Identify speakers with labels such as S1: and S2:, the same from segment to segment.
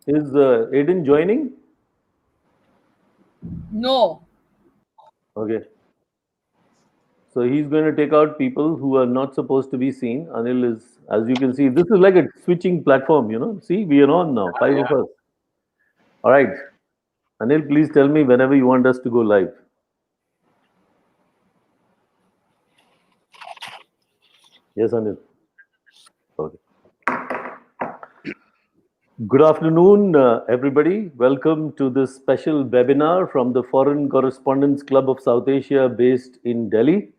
S1: Is Aiden joining?
S2: No.
S1: Okay. So he's going to take out people who are not supposed to be seen. Anil is, as you can see, this is like a switching platform, you know. See, we are on now, five of us. All right. Anil, please tell me whenever you want us to go live. Yes, Anil. Okay. Good afternoon, everybody. Welcome to this special webinar from the Foreign Correspondents Club of South Asia based in Delhi.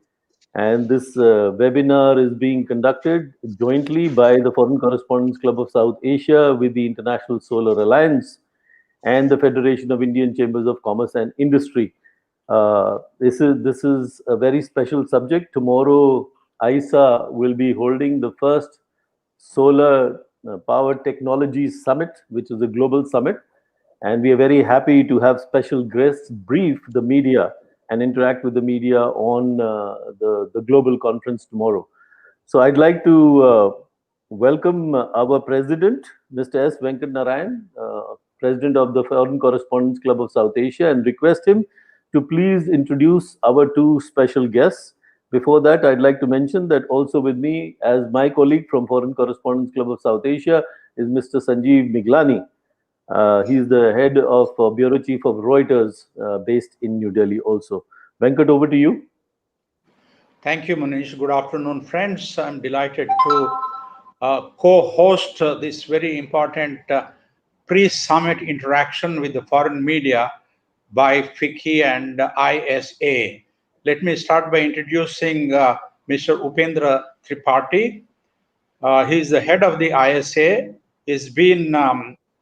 S1: And this webinar is being conducted jointly by the Foreign Correspondents Club of South Asia with the International Solar Alliance and the Federation of Indian Chambers of Commerce and Industry. This is a very special subject. Tomorrow, ISA will be holding the first Solar Power Technology Summit, which is a global summit. And we are very happy to have special guests brief the media and interact with the media on the global conference tomorrow. So I'd like to welcome our president, Mr. S. Venkat Narayan, president of the Foreign Correspondents Club of South Asia, and request him to please introduce our two special guests. Before that, I'd like to mention that also with me, as my colleague from Foreign Correspondents Club of South Asia, is Mr. Sanjeev Miglani. He's the head of Bureau Chief of Reuters, based in New Delhi also. Venkat, over to you.
S3: Thank you, Munish. Good afternoon, friends. I'm delighted to co-host this very important pre-summit interaction with the foreign media by FICCI and ISA. Let me start by introducing Mr. Upendra Tripathy. He's the head of the ISA. He's been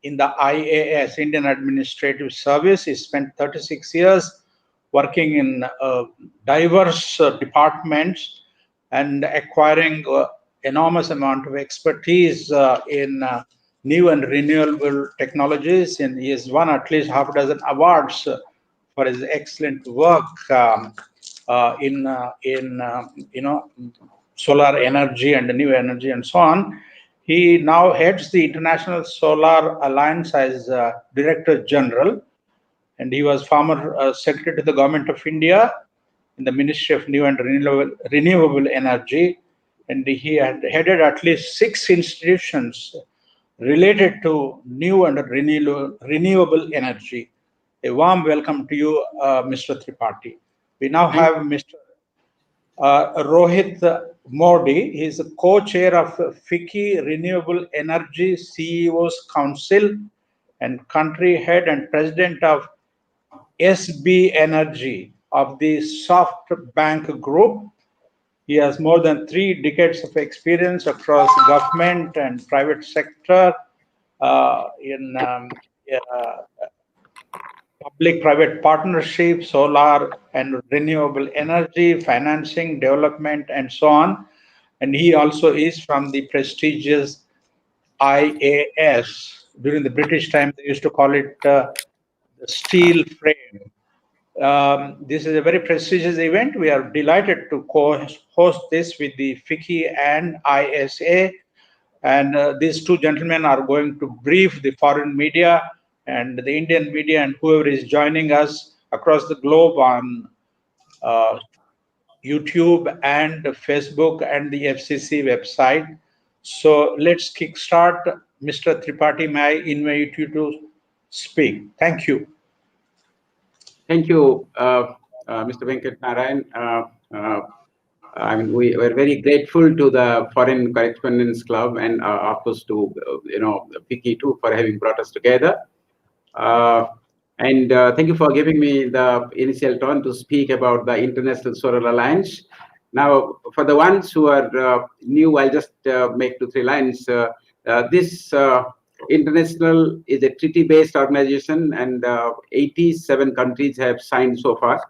S3: in the IAS, Indian Administrative Service. He spent 36 years working in diverse departments and acquiring enormous amount of expertise in new and renewable technologies. And he has won at least half a dozen awards for his excellent work in solar energy and new energy and so on. He now heads the International Solar Alliance as Director General, and he was former Secretary to the Government of India in the Ministry of New and Renewable Energy, and he had headed at least 6 institutions related to new and renewable energy. A warm welcome to you, Mr. Tripathi. We now have Mr. Rohit Modi. He is the co-chair of FICCI Renewable Energy CEOs Council and country head and president of SB Energy of the SoftBank Group. He has more than 3 decades of experience across government and private sector in public-private partnership, solar and renewable energy, financing, development, and so on. And he also is from the prestigious IAS. During the British time, they used to call it the steel frame. This is a very prestigious event. We are delighted to co-host this with the FICCI and ISA. And these two gentlemen are going to brief the foreign media and the Indian media and whoever is joining us across the globe on YouTube and Facebook and the FCC website. So let's kickstart. Mr. Tripathi, may I invite you to speak? Thank you.
S4: Thank you, Mr. Venkat Narayan. I mean, we were very grateful to the Foreign Correspondents Club and, of course, to FICCI too for having brought us together. And thank you for giving me the initial turn to speak about the International Solar Alliance. Now, for the ones who are new, I'll just make 2-3 lines. This International is a treaty-based organization, and 87 countries have signed so far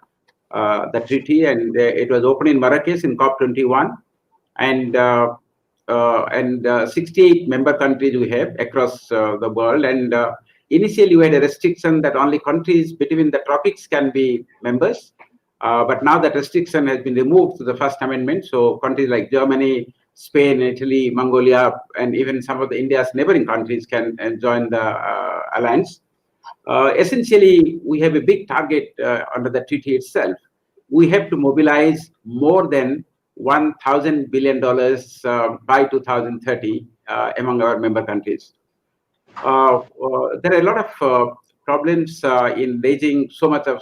S4: the treaty, and it was opened in Marrakesh in COP21, and 68 member countries we have across the world. And initially, we had a restriction that only countries between the tropics can be members, but now that restriction has been removed to the First Amendment. So countries like Germany, Spain, Italy, Mongolia, and even some of the India's neighboring countries can join the alliance. Essentially, we have a big target under the treaty itself. We have to mobilize more than $1,000 billion by 2030 among our member countries. There are a lot of problems in raising so much of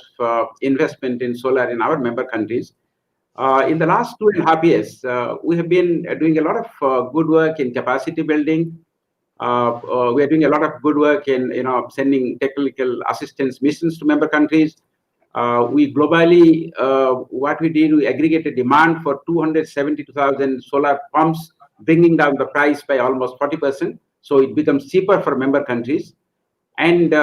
S4: investment in solar in our member countries. In the last 2.5 years, we have been doing a lot of good work in capacity building. We are doing a lot of good work in sending technical assistance missions to member countries. We globally, what we did, we aggregated demand for 272,000 solar pumps, bringing down the price by almost 40%. So it becomes cheaper for member countries. And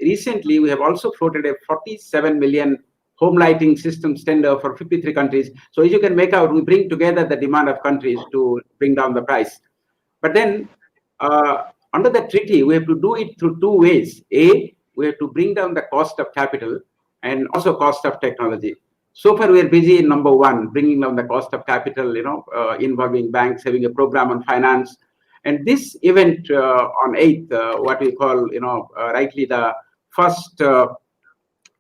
S4: recently, we have also floated a 47 million home lighting systems tender for 53 countries. So as you can make out, we bring together the demand of countries to bring down the price. But then under the treaty, we have to do it through two ways. A, we have to bring down the cost of capital and also cost of technology. So far, we are busy in number one, bringing down the cost of capital, involving banks, having a program on finance. And this event on 8th, what we call, rightly the first,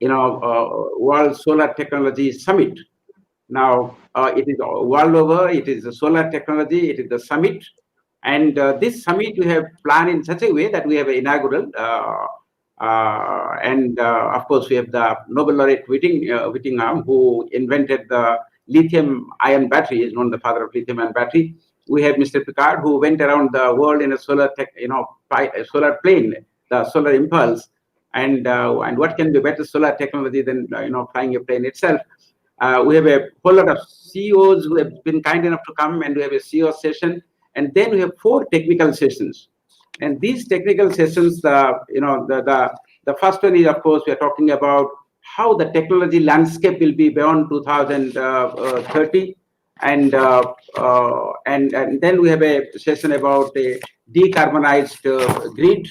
S4: World Solar Technology Summit. Now, it is world over, it is a solar technology, it is the summit. And this summit we have planned in such a way that we have an inaugural, and of course we have the Nobel laureate Whittingham, who invented the lithium-ion battery, is known the father of lithium-ion battery. We have Mr. Picard, who went around the world in a solar solar plane, the solar impulse, and what can be better solar technology than flying a plane itself. We have a whole lot of CEOs who have been kind enough to come, and we have a CEO session, and then we have 4 technical sessions. And these technical sessions, the first one is, of course, we are talking about how the technology landscape will be beyond 2030, and then we have a session about a decarbonized grid.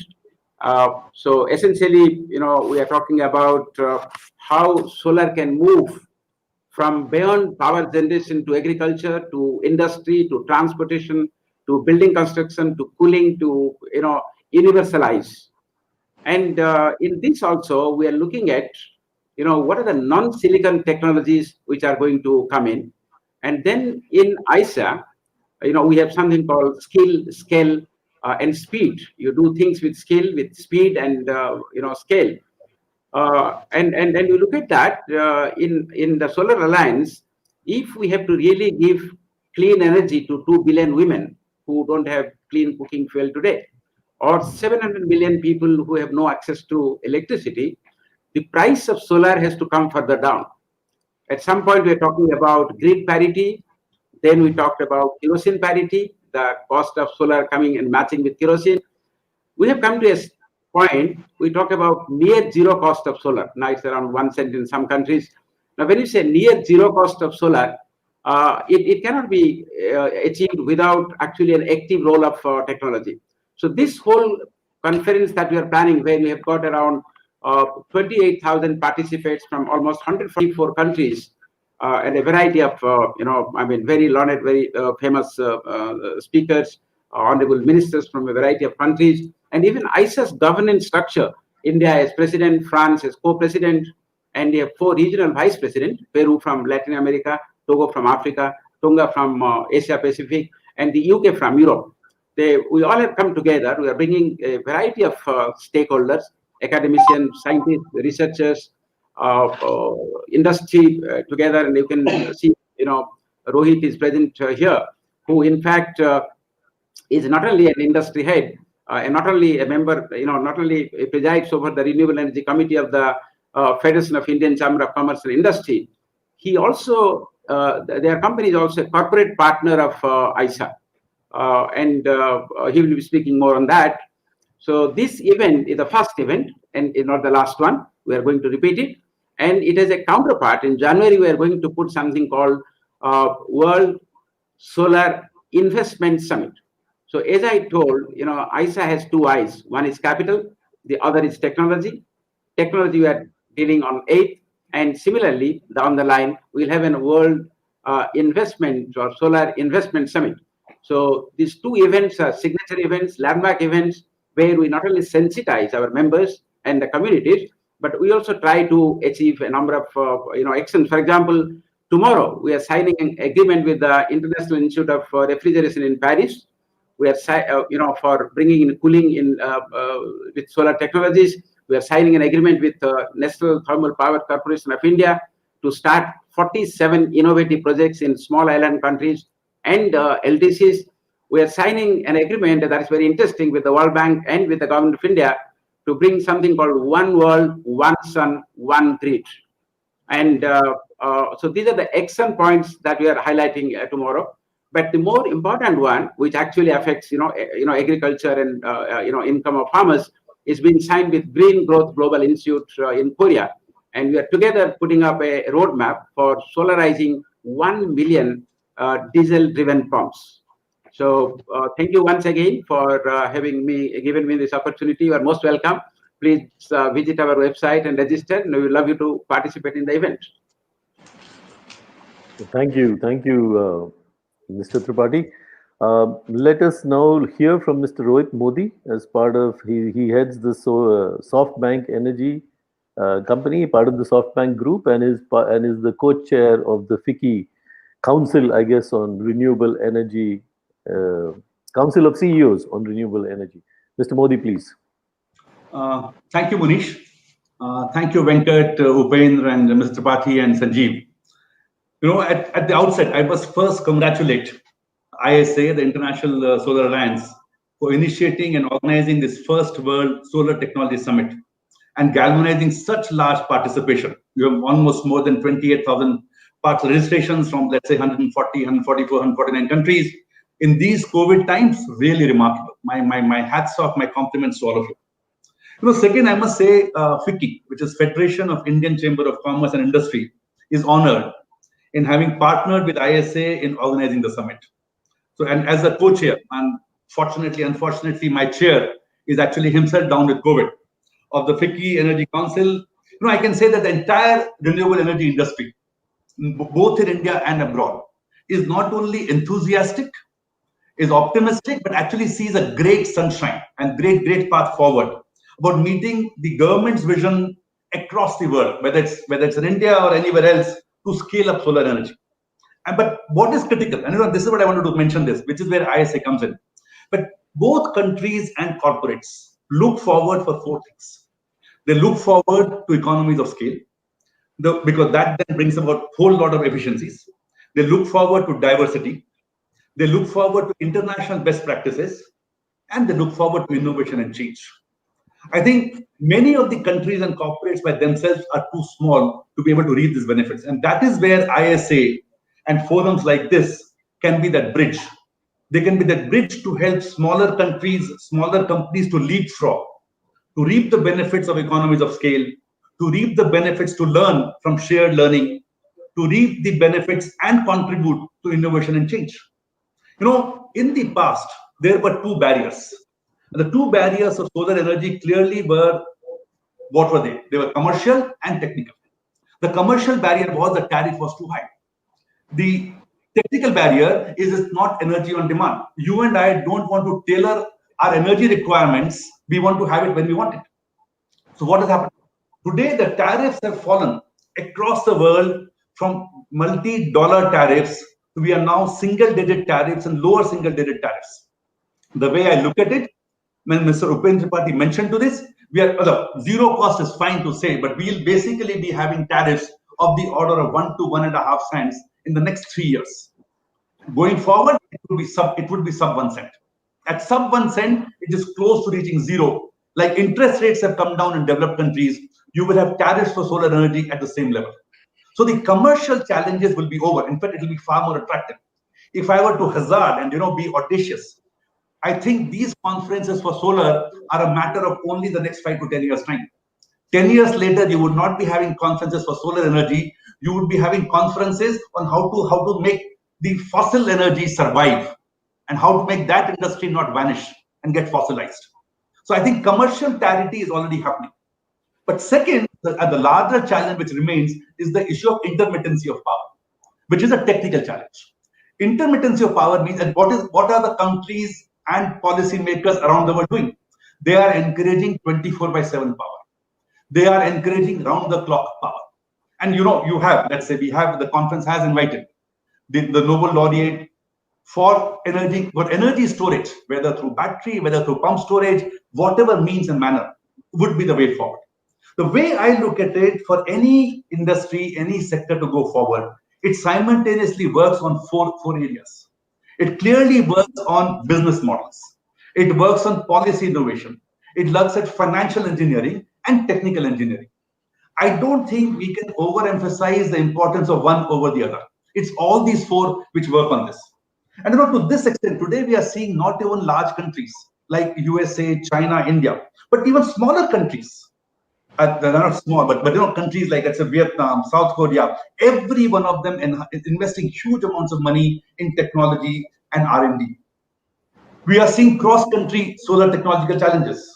S4: So essentially, we are talking about how solar can move from beyond power generation to agriculture, to industry, to transportation, to building construction, to cooling, to universalize. And in this also, we are looking at what are the non-silicon technologies which are going to come in. And then in ISA, we have something called skill, scale, and speed. You do things with skill, with speed, and scale. And you look at that in the Solar Alliance. If we have to really give clean energy to 2 billion women who don't have clean cooking fuel today, or 700 million people who have no access to electricity, the price of solar has to come further down. At some point, we are talking about grid parity. Then we talked about kerosene parity, the cost of solar coming and matching with kerosene. We have come to a point, we talk about near zero cost of solar. Now it's around 1 cent in some countries. Now, when you say near zero cost of solar, it cannot be achieved without actually an active role of technology. So this whole conference that we are planning, where we have got around 28,000 participants from almost 144 countries, and a variety of, very learned, very famous speakers, honorable ministers from a variety of countries, and even ISA's governance structure. India as president, France as co-president, and we have 4 regional vice presidents: Peru from Latin America, Togo from Africa, Tonga from Asia Pacific, and the UK from Europe. We all have come together. We are bringing a variety of stakeholders, academicians, scientists, researchers, industry together, and you can see, Rohit is present here, who in fact is not only an industry head and not only a member, not only presides over the Renewable Energy Committee of the Federation of Indian Chamber of Commerce and Industry. He also, their company is also a corporate partner of ISA, and he will be speaking more on that. So this event is the first event and is not the last one. We are going to repeat it. And it has a counterpart. In January, we are going to put something called World Solar Investment Summit. So as I told, ISA has 2 eyes. One is capital, the other is technology. Technology we are dealing on 8th. And similarly, down the line, we'll have a World Investment or Solar Investment Summit. So these two events are signature events, landmark events, where we not only sensitize our members and the communities, but we also try to achieve a number of actions. For example, tomorrow we are signing an agreement with the International Institute of Refrigeration in Paris. We are, for bringing in cooling in with solar technologies. We are signing an agreement with National Thermal Power Corporation of India to start 47 innovative projects in small island countries and LDCs. We are signing an agreement that is very interesting with the World Bank and with the Government of India to bring something called One World, One Sun, One Grid. And so these are the action points that we are highlighting tomorrow. But the more important one, which actually affects agriculture and income of farmers, is being signed with Green Growth Global Institute in Korea, and we are together putting up a roadmap for solarizing 1 million diesel-driven pumps. So thank you once again for given me this opportunity. You are most welcome. Please visit our website and register, and we would love you to participate in the event.
S1: Thank you, Mr. Tripathi. Let us now hear from Mr. Rohit Modi as part of, he heads the SoftBank Energy company, part of the SoftBank group, and is the co-chair of the FICCI Council, I guess, on renewable energy, Council of CEOs on renewable energy. Mr. Modi, please.
S2: Thank you, Munish. Thank you, Venkat, Upendra, and Mr. Tripathi and Sanjeev. At the outset, I must first congratulate ISA, the International Solar Alliance, for initiating and organizing this first World Solar Technology Summit and galvanizing such large participation. You have almost more than 28,000 registrations from, let's say, 140, 144, 149 countries. In these COVID times, really remarkable. My hats off, my compliments to all of you. Second, I must say, FICCI, which is Federation of Indian Chamber of Commerce and Industry, is honored in having partnered with ISA in organizing the summit. So, and as a co-chair, and unfortunately, my chair is actually himself down with COVID of the FICCI Energy Council. I can say that the entire renewable energy industry, both in India and abroad, is not only enthusiastic, is optimistic, but actually sees a great sunshine and great path forward about meeting the government's vision across the world, whether it's in India or anywhere else, to scale up solar energy. But what is critical, and this is what I wanted to mention this, which is where ISA comes in. But both countries and corporates look forward for four things. They look forward to economies of scale, because that then brings about a whole lot of efficiencies. They look forward to diversity. They look forward to international best practices, and they look forward to innovation and change. I think many of the countries and corporates by themselves are too small to be able to reap these benefits. And that is where ISA and forums like this can be that bridge. They can be that bridge to help smaller countries, smaller companies to leapfrog, to reap the benefits of economies of scale, to reap the benefits, to learn from shared learning, to reap the benefits and contribute to innovation and change. In the past, there were two barriers. The two barriers of solar energy clearly were, what were they? They were commercial and technical. The commercial barrier was the tariff was too high. The technical barrier is it's not energy on demand. You and I don't want to tailor our energy requirements. We want to have it when we want it. So what has happened? Today, the tariffs have fallen across the world from multi-dollar tariffs to we are now single-digit tariffs and lower single-digit tariffs. The way I look at it, when Mr. Upendra Tripathy mentioned to this, we are zero cost is fine to say, but we'll basically be having tariffs of the order of 1 to 1.5 cents in the next 3 years. Going forward, it would be sub 1 cent. At sub 1 cent, it is close to reaching zero. Like interest rates have come down in developed countries, you will have tariffs for solar energy at the same level. So the commercial challenges will be over. In fact, it will be far more attractive. If I were to hazard and be audacious, I think these conferences for solar are a matter of only the next 5 to 10 years time. 10 years later, you would not be having conferences for solar energy. You would be having conferences on how to make the fossil energy survive and how to make that industry not vanish and get fossilized. So I think commercial parity is already happening. But second, the larger challenge which remains is the issue of intermittency of power, which is a technical challenge. Intermittency of power means, and what are the countries and policymakers around the world doing? They are encouraging 24/7 power. They are encouraging round the clock power. And you have, let's say, the conference has invited the Nobel laureate for energy storage, whether through battery, whether through pump storage, whatever means and manner would be the way forward. The way I look at it, for any industry, any sector to go forward, it simultaneously works on four areas. It clearly works on business models. It works on policy innovation. It looks at financial engineering and technical engineering. I don't think we can overemphasize the importance of one over the other. It's all these four which work on this. And to this extent, today we are seeing not even large countries like USA, China, India, but even smaller countries. They're not small, but countries like Vietnam, South Korea, every one of them is investing huge amounts of money in technology and R&D. We are seeing cross-country solar technological challenges.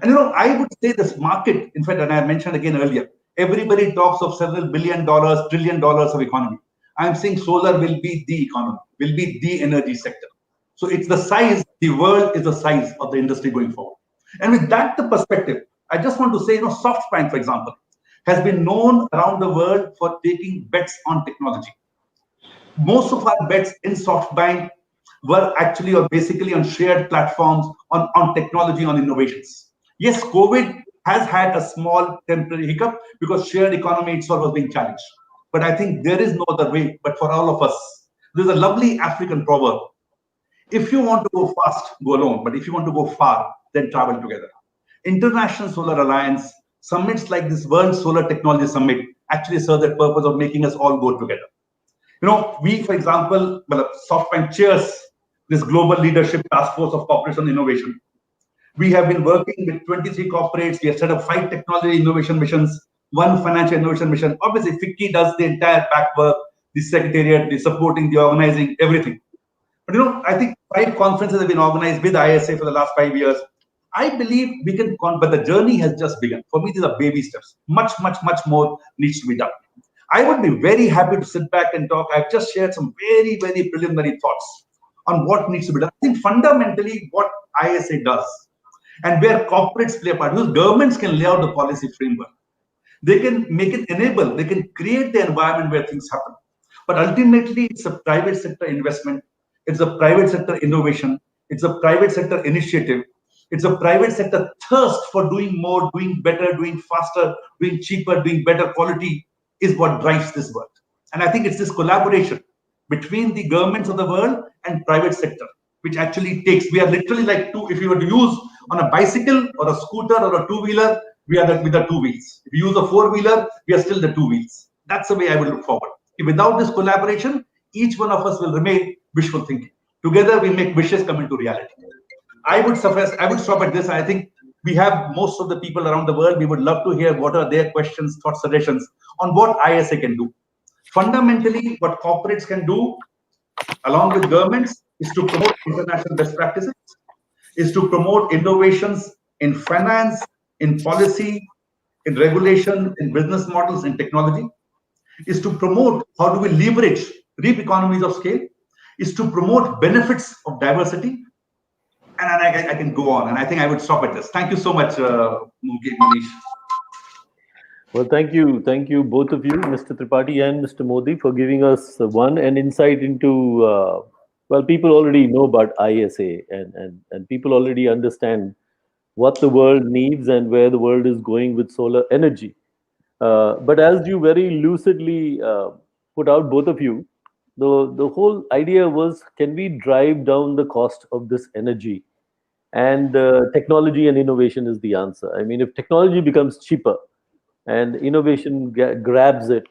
S2: And I would say this market, in fact, and I mentioned again earlier, everybody talks of several $billion, $1 trillion of economy. I'm saying solar will be the economy, will be the energy sector. So it's the size, the world is the size of the industry going forward. And with that the perspective, I just want to say, SoftBank, for example, has been known around the world for taking bets on technology. Most of our bets in SoftBank were actually or basically on shared platforms, on technology, on innovations. Yes, COVID has had a small temporary hiccup because shared economy itself was being challenged. But I think there is no other way but for all of us. There's a lovely African proverb. If you want to go fast, go alone. But if you want to go far, then travel together. International Solar Alliance, summits like this World Solar Technology Summit actually serve that purpose of making us all go together. We, for example, SoftBank chairs this Global Leadership Task Force of Cooperation Innovation. We have been working with 23 corporates. We have set up 5 technology innovation missions, 1 financial innovation mission. Obviously, FICCI does the entire back work, the secretariat, the supporting, the organizing, everything. But I think 5 conferences have been organized with ISA for the last 5 years. I believe we can, but the journey has just begun. For me, these are baby steps. Much, much, much more needs to be done. I would be very happy to sit back and talk. I've just shared some very, very preliminary thoughts on what needs to be done. I think fundamentally what ISA does and where corporates play a part, because governments can lay out the policy framework. They can make it enable, they can create the environment where things happen. But ultimately, it's a private sector investment. It's a private sector innovation. It's a private sector initiative. It's a private sector thirst for doing more, doing better, doing faster, doing cheaper, doing better quality is what drives this work. And I think it's this collaboration between the governments of the world and private sector, which actually takes, we are literally like two, if you were to use on a bicycle or a scooter or a two-wheeler, we are with the 2 wheels. If you use a 4-wheeler, we are still the 2 wheels. That's the way I would look forward. Without this collaboration, each one of us will remain wishful thinking. Together, we make wishes come into reality. I would stop at this. I think we have most of the people around the world. We would love to hear what are their questions, thoughts, suggestions on what ISA can do. Fundamentally, what corporates can do, along with governments, is to promote international best practices, is to promote innovations in finance, in policy, in regulation, in business models, in technology, is to promote how do we leverage, reap economies of scale, is to promote benefits of diversity. And I can go on, and I think I would stop at this. Thank you so much, Munish.
S1: Well, thank you both of you, Mr. Tripathi and Mr. Modi, for giving us an insight into. Well, people already know about ISA, and people already understand what the world needs and where the world is going with solar energy. But as you very lucidly put out, both of you, the whole idea was, can we drive down the cost of this energy? And technology and innovation is the answer. I mean, if technology becomes cheaper and innovation grabs it,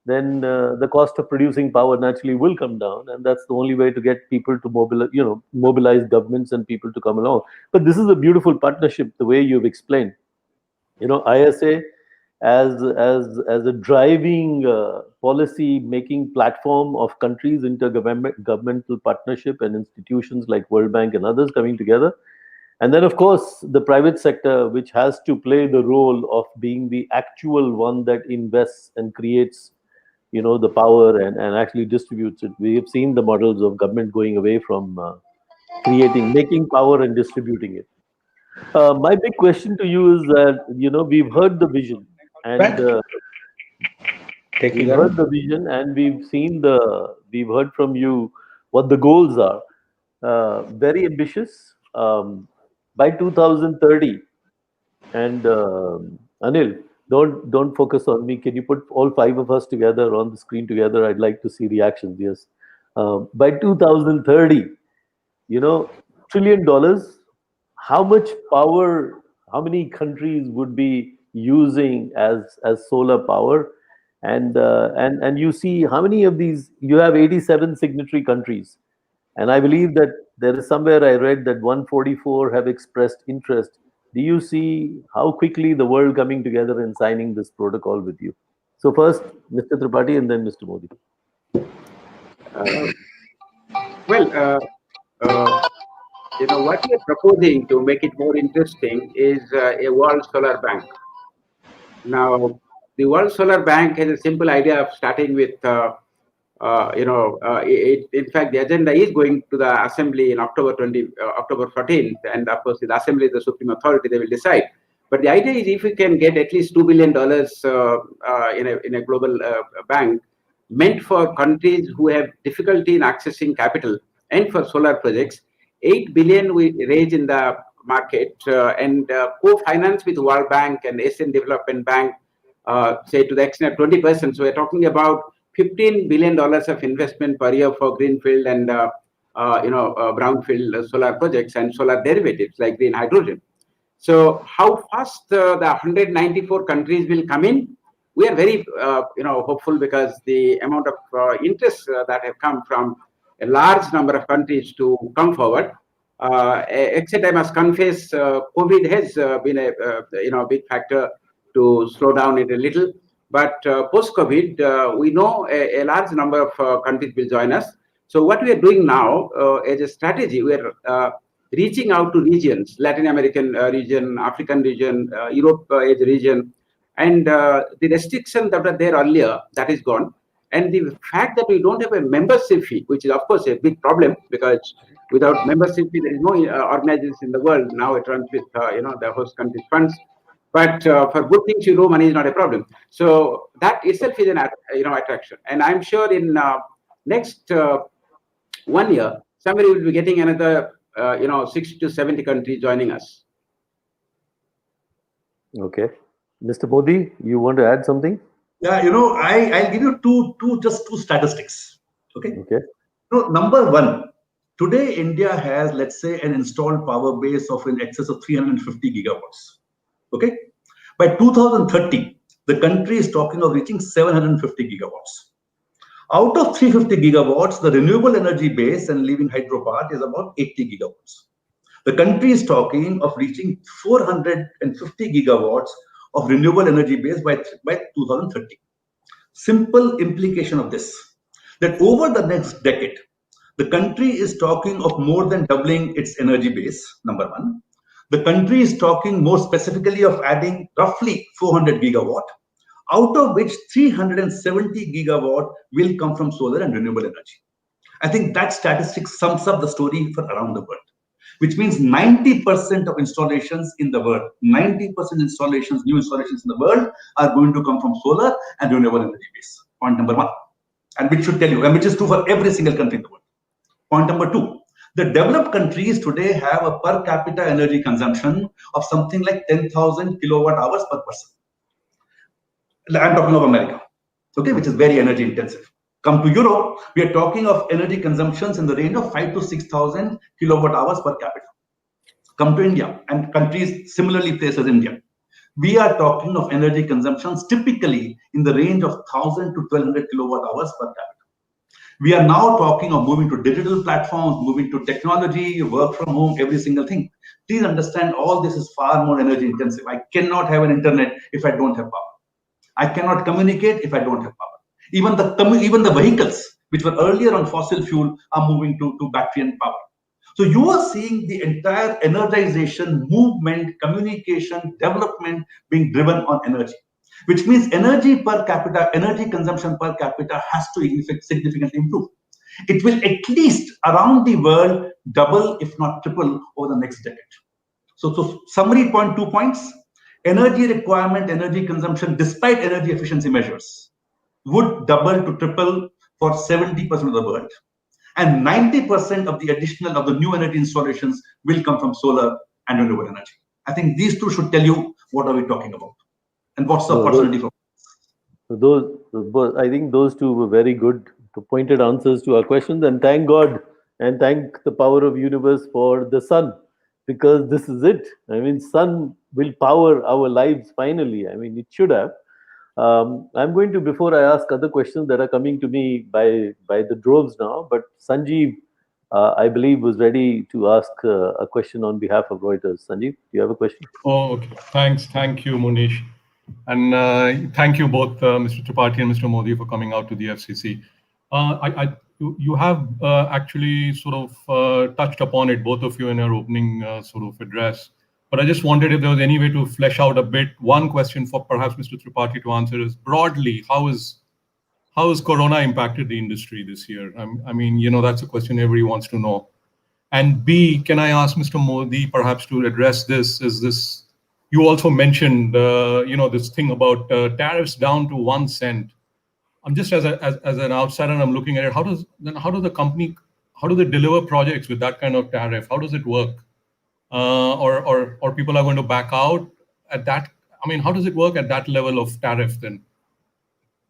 S1: then the cost of producing power naturally will come down, and that's the only way to get people to mobilize governments and people to come along. But this is a beautiful partnership, the way you've explained. ISA as a driving policy making platform of countries, intergovernmental partnership, and institutions like World Bank and others coming together. And then, of course, the private sector, which has to play the role of being the actual one that invests and creates the power and actually distributes it. We have seen the models of government going away from making power and distributing it. My big question to you is that, we've heard the vision, and
S3: Right. Taking
S1: we've
S3: on.
S1: heard the vision, and we've heard from you what the goals are. Very ambitious. By 2030, and Anil, don't focus on me. Can you put all five of us together on the screen together? I'd like to see reactions. Yes. By 2030, $1 trillion. How much power? How many countries would be using as solar power? And you see how many of these? You have 87 signatory countries, and I believe that there is somewhere I read that 144 have expressed interest. Do you see how quickly the world coming together and signing this protocol with you? So first, Mr. Tripathi, and then Mr. Modi.
S4: Uh, well, what we are proposing to make it more interesting is a World Solar Bank. Now, the World Solar Bank has a simple idea of starting with, in fact, the agenda is going to the Assembly in October 14th, and of course, the Assembly is the supreme authority; they will decide. But the idea is, if we can get at least $2 billion in a global bank, meant for countries who have difficulty in accessing capital, and for solar projects, 8 billion we raise in the market and co-finance with World Bank and Asian Development Bank, say to the extent of 20%. So we're talking about $15 billion of investment per year for greenfield and brownfield solar projects and solar derivatives like green hydrogen. So how fast the 194 countries will come in? We are very hopeful, because the amount of interest that have come from a large number of countries to come forward. Except I must confess, COVID has been a big factor to slow down it a little. But post-COVID, we know a large number of countries will join us. So what we are doing now as a strategy, we are reaching out to regions: Latin American region, African region, Europe as a region, and the restriction that were there earlier, that is gone. And the fact that we don't have a membership fee, which is of course a big problem, because without membership fee, there is no organization in the world. Now it runs with the host country's funds. But for good things, money is not a problem. So that itself is an attraction. And I'm sure in next 1 year, somebody will be getting another 60 to 70 countries joining us.
S1: Okay, Mr. Modi, you want to add something?
S2: Yeah, I'll give you just two statistics. Okay.
S1: Okay.
S2: Number one, today India has, let's say, an installed power base of in excess of 350 gigawatts. Okay. By 2030, the country is talking of reaching 750 gigawatts. Out of 350 gigawatts, the renewable energy base and leaving hydro part is about 80 gigawatts. The country is talking of reaching 450 gigawatts of renewable energy base by 2030. Simple implication of this, that over the next decade, the country is talking of more than doubling its energy base, number one. The country is talking more specifically of adding roughly 400 gigawatt, out of which 370 gigawatt will come from solar and renewable energy. I think that statistic sums up the story for around the world, which means 90% of installations in the world, 90% installations, new installations in the world are going to come from solar and renewable energy base. Point number one. And which should tell you, and which is true for every single country in the world. Point number two, the developed countries today have a per capita energy consumption of something like 10,000 kilowatt hours per person. I'm talking of America, okay, which is very energy intensive. Come to Europe, we are talking of energy consumptions in the range of 5,000 to 6,000 kilowatt hours per capita. Come to India and countries similarly placed as India. We are talking of energy consumptions typically in the range of 1,000 to 1,200 kilowatt hours per capita. We are now talking of moving to digital platforms, moving to technology, work from home, every single thing. Please understand, all this is far more energy intensive. I cannot have an internet if I don't have power. I cannot communicate if I don't have power. Even the vehicles, which were earlier on fossil fuel, are moving to battery and power. So you are seeing the entire energization, movement, communication, development being driven on energy. which means energy per capita, energy consumption per capita has to significantly improve. It will at least around the world double, if not triple, over the next decade. So summary point, 2 points. Energy requirement, energy consumption, despite energy efficiency measures, would double to triple for 70% of the world. And 90% of the new energy installations will come from solar and renewable energy. I think these two should tell you what are we talking about and what's the opportunity for.
S1: I think those two were very good, pointed answers to our questions. And thank God and thank the power of universe for the sun, because this is it. I mean, sun will power our lives finally. I mean, it should have. I'm going to, before I ask other questions that are coming to me by the droves now, but Sanjeev, I believe, was ready to ask a question on behalf of Reuters. Sanjeev, do you have a question?
S5: Oh, okay. Thanks. Thank you, Munish. And thank you both, Mr. Tripathi and Mr. Modi, for coming out to the FCC. You have actually sort of touched upon it, both of you, in your opening sort of address. But I just wondered if there was any way to flesh out a bit. One question for perhaps Mr. Tripathi to answer is, broadly, how has Corona impacted the industry this year? I mean, that's a question everybody wants to know. And B, can I ask Mr. Modi perhaps to address this? Is this, you also mentioned, this thing about tariffs down to 1 cent. I'm just as an outsider, I'm looking at it. How does the company, how do they deliver projects with that kind of tariff? How does it work? Or people are going to back out at that? I mean, how does it work at that level of tariff then?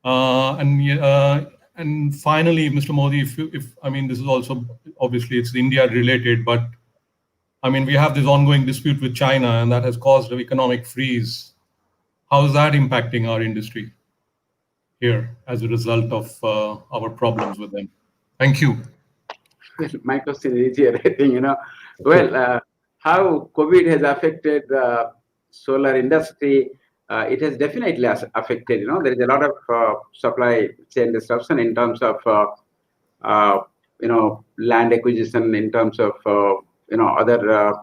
S5: And finally, Mr. Modi, if I mean, this is also obviously it's India related, but I mean, we have this ongoing dispute with China, and that has caused an economic freeze. How is that impacting our industry here as a result of our problems with them? Thank you.
S4: My question is here, I think, how COVID has affected the solar industry. It has definitely affected, there is a lot of supply chain disruption in terms of, land acquisition, in terms of, other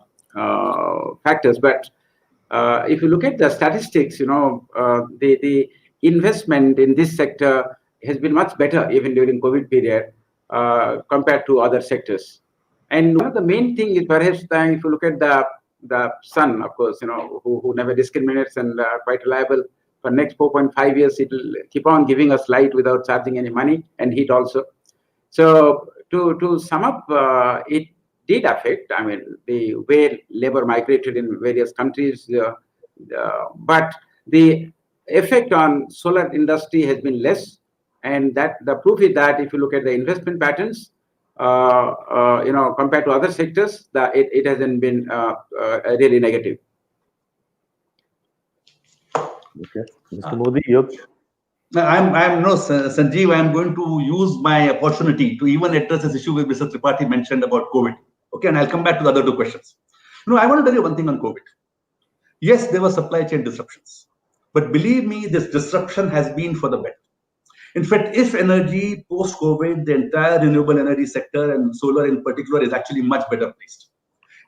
S4: factors. But if you look at the statistics, the investment in this sector has been much better even during COVID period compared to other sectors. And one of the main thing is perhaps if you look at the sun, of course, who never discriminates and quite reliable. For next 4.5 years, it will keep on giving us light without charging any money, and heat also. So to sum up, it did affect, I mean, the way labor migrated in various countries, but the effect on solar industry has been less. And that the proof is that if you look at the investment patterns, compared to other sectors, it hasn't been really negative.
S1: Okay, Mr. Modi, yep.
S2: Sanjeev, I'm going to use my opportunity to even address this issue with Mr. Tripathi mentioned about COVID. Okay, and I'll come back to the other two questions. I want to tell you one thing on COVID. Yes, there were supply chain disruptions, but believe me, this disruption has been for the better. In fact, if energy post-COVID, the entire renewable energy sector and solar in particular is actually much better placed.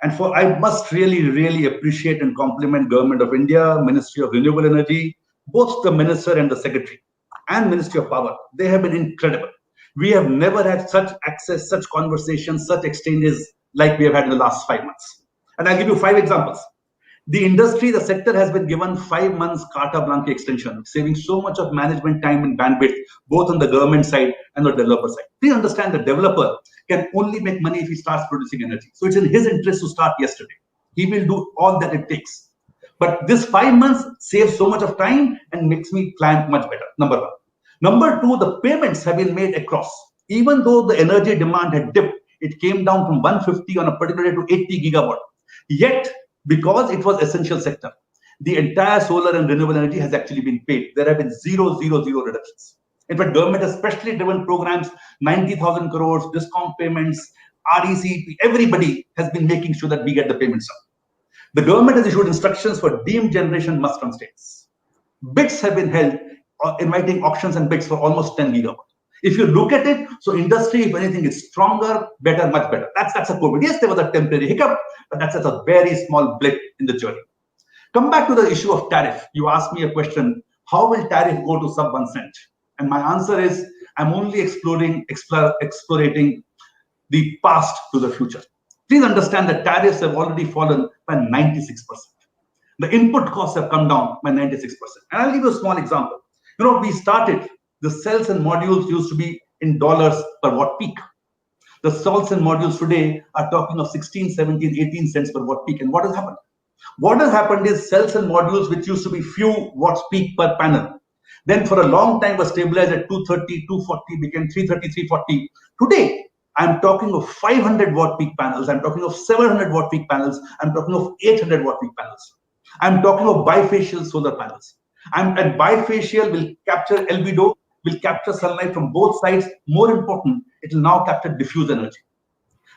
S2: And I must really, really appreciate and compliment Government of India, Ministry of Renewable Energy, both the Minister and the Secretary, and Ministry of Power. They have been incredible. We have never had such access, such conversations, such exchanges like we have had in the last 5 months. And I'll give you 5 examples. The industry, the sector has been given 5 months Carta Blanca extension, saving so much of management time and bandwidth, both on the government side and the developer side. Please understand the developer can only make money if he starts producing energy. So it's in his interest to start yesterday. He will do all that it takes. But this 5 months saves so much of time and makes me plan much better, number one. Number two, the payments have been made across. Even though the energy demand had dipped, it came down from 150 on a particular day to 80 gigawatt. Yet, because it was essential sector, the entire solar and renewable energy has actually been paid. There have been zero reductions. In fact, government has specially driven programs, 90,000 crores, discount payments, REC, everybody has been making sure that we get the payments up. The government has issued instructions for deemed generation must come states. Bids have been held, inviting auctions and bids for almost 10 gigawatt. If you look at it, so industry, if anything, is stronger, better, much better. That's a COVID. Yes, there was a temporary hiccup, but that's a very small blip in the journey. Come back to the issue of tariff. You asked me a question how will tariff go to sub 1 cent? And my answer is, I'm only exploring the past to the future. Please understand that tariffs have already fallen by 96%. The input costs have come down by 96%. And I'll give you a small example. We started, the cells and modules used to be in dollars per watt peak. The cells and modules today are talking of 16, 17, 18 cents per watt peak. And what has happened? What has happened is cells and modules, which used to be few watts peak per panel, then for a long time was stabilized at 230, 240, became 330, 340. Today, I'm talking of 500 watt peak panels. I'm talking of 700 watt peak panels. I'm talking of 800 watt peak panels. I'm talking of bifacial solar panels. And bifacial will capture albedo, will capture sunlight from both sides. More important, it will now capture diffuse energy.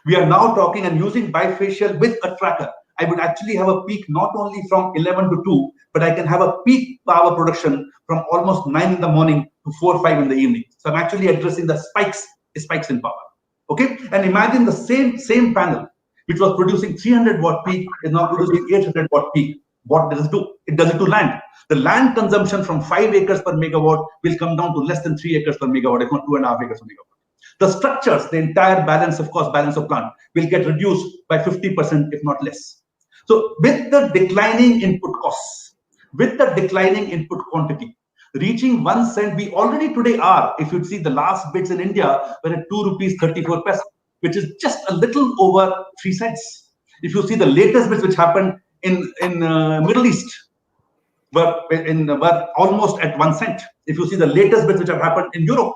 S2: We are now talking and using bifacial with a tracker. I would actually have a peak not only from 11 to 2, but I can have a peak power production from almost 9 in the morning to 4 or 5 in the evening. So I'm actually addressing the spikes in power. Okay, and imagine the same panel which was producing 300 watt peak is now producing 800 watt peak. What does it do? It does it to land. The land consumption from 5 acres per megawatt will come down to less than 3 acres per megawatt, if not 2.5 acres per megawatt. The structures, the entire balance of cost, balance of plant will get reduced by 50%, if not less. So with the declining input costs, with the declining input quantity, reaching 1 cent, we already today are, if you see the last bids in India, were at 2 rupees 34 paise, which is just a little over 3 cents. If you see the latest bids which happened in Middle East, were almost at 1 cent. If you see the latest bids which have happened in Europe,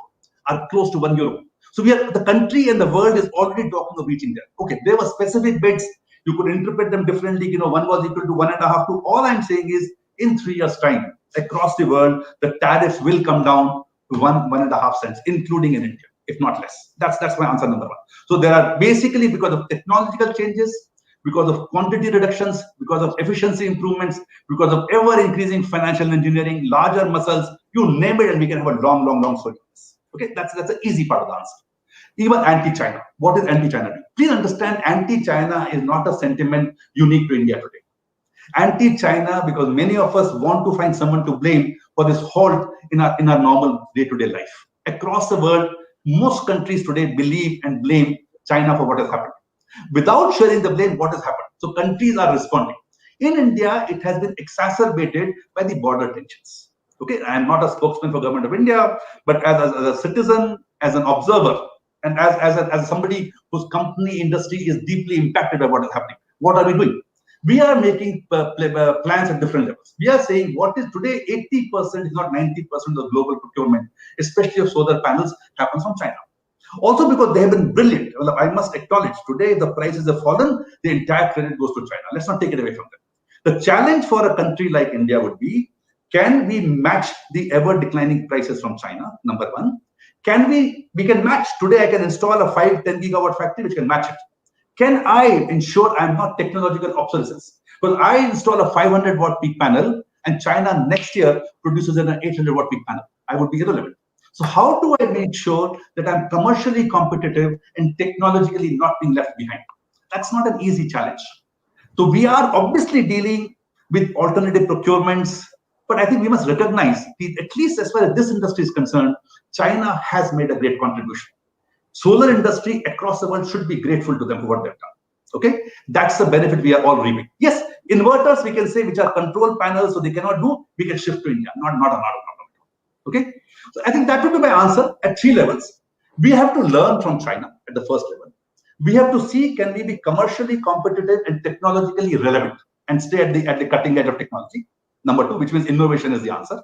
S2: are close to €1. So the country and the world is already talking of reaching there. Okay, there were specific bids. You could interpret them differently. One was equal to 1.5 to. All I'm saying is, in 3 years' time, across the world, the tariffs will come down to 1.5 cents, including in India, if not less. That's my answer number 1. So there are basically, because of technological changes, because of quantity reductions, because of efficiency improvements, because of ever increasing financial engineering, larger muscles, you name it, and we can have a long story. Okay, that's an easy part of the answer. Even anti-China. What is anti-China? Please understand, anti-China is not a sentiment unique to India today. Anti-China, because many of us want to find someone to blame for this halt in our normal day-to-day life. Across the world, most countries today believe and blame China for what has happened. Without sharing the blame, what has happened? So countries are responding. In India, it has been exacerbated by the border tensions. Okay, I am not a spokesman for Government of India, but as a citizen, as an observer, and as somebody whose company industry is deeply impacted by what is happening, what are we doing? We are making plans at different levels. We are saying what is today 80%, if not 90% of global procurement, especially of solar panels, happens from China. Also because they have been brilliant. Well, I must acknowledge, today the prices have fallen, the entire credit goes to China. Let's not take it away from them. The challenge for a country like India would be, can we match the ever declining prices from China? Number 1. We can match. Today I can install a 5-10 gigawatt factory which can match it. Can I ensure I'm not technological obsolescence? Because I install a 500 watt peak panel and China next year produces an 800 watt peak panel. I would be irrelevant. So how do I make sure that I'm commercially competitive and technologically not being left behind? That's not an easy challenge. So we are obviously dealing with alternative procurements, but I think we must recognize, at least as far as this industry is concerned, China has made a great contribution. Solar industry across the world should be grateful to them for what they've done. Okay, that's the benefit we are all reaping. Yes, inverters we can say which are control panels, so they cannot do. We can shift to India, not a problem. Okay, so I think that would be my answer at 3 levels. We have to learn from China at the first level. We have to see, can we be commercially competitive and technologically relevant and stay at the cutting edge of technology. Number 2, which means innovation is the answer.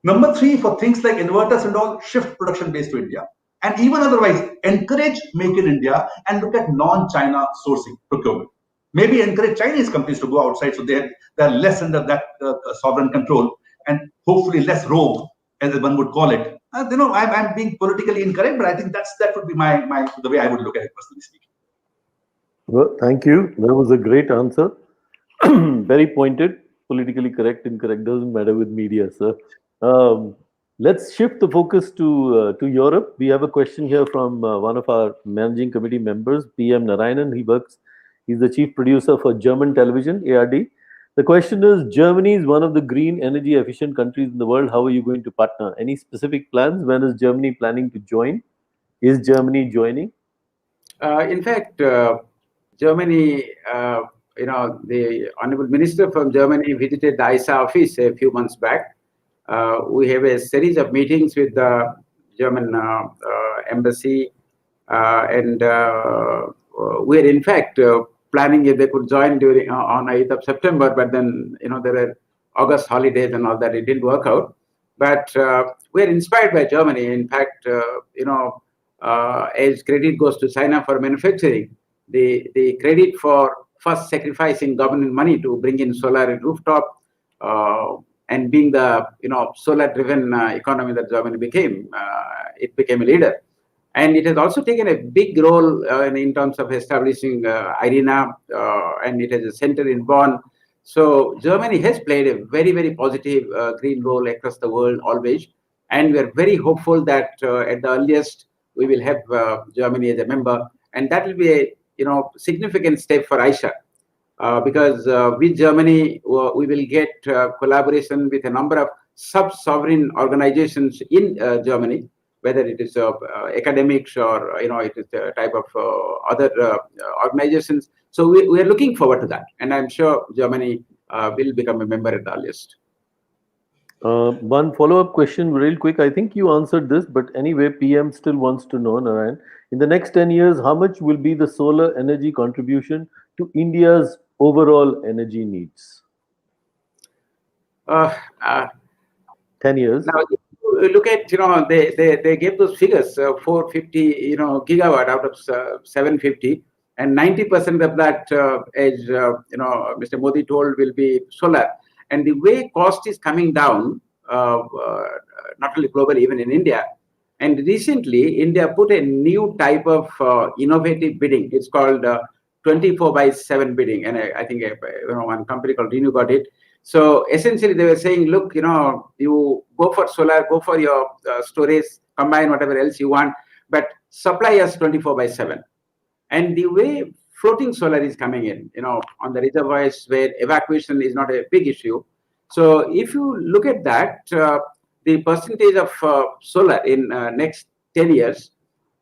S2: Number 3, for things like inverters and all, shift production base to India. And even otherwise, encourage make in India and look at non-China sourcing procurement. Maybe encourage Chinese companies to go outside so they're less under that sovereign control and hopefully less rogue, as one would call it. I'm being politically incorrect, but I think that would be the way I would look at it, personally speaking.
S1: Well, thank you. That was a great answer. Very pointed. Politically correct, incorrect, doesn't matter with media, sir. Let's shift the focus to Europe. We have a question here from one of our managing committee members, PM Narayan. He's the chief producer for German television, ARD. The question is, Germany is one of the green energy efficient countries in the world. How are you going to partner? Any specific plans? When is Germany planning to join? Is Germany joining?
S4: In fact, Germany, the Honorable Minister from Germany visited the ISA office a few months back. We have a series of meetings with the German embassy, and we're in fact planning if they could join during on 8th of September, but then there were August holidays and all that. It didn't work out. But we're inspired by Germany. In fact, as credit goes to China for manufacturing, the credit for first sacrificing government money to bring in solar and rooftop, and being the solar-driven economy that Germany became, it became a leader. And it has also taken a big role in terms of establishing IRENA, and it has a center in Bonn. So Germany has played a very, very positive green role across the world always. And we are very hopeful that at the earliest, we will have Germany as a member. And that will be a significant step for ISA. Because with Germany, we will get collaboration with a number of sub-sovereign organizations in Germany, whether it is academics or it is a type of other organizations. So we are looking forward to that, and I'm sure Germany will become a member at the earliest.
S1: One follow-up question, real quick. I think you answered this, but anyway, PM still wants to know, Narayan. In the next 10 years, how much will be the solar energy contribution to India's overall energy needs? 10 years.
S4: Now, if you look at, they gave those figures, 450, gigawatt out of 750, and 90% of that, as Mr. Modi told, will be solar. And the way cost is coming down, not only globally, even in India. And recently, India put a new type of innovative bidding. It's called 24/7 bidding. And I think one company called Renewable got it. So essentially, they were saying, look, you go for solar, go for your storage, combine whatever else you want, but supply us 24/7. And the way floating solar is coming in, on the reservoirs where evacuation is not a big issue. So if you look at that, the percentage of solar in next 10 years,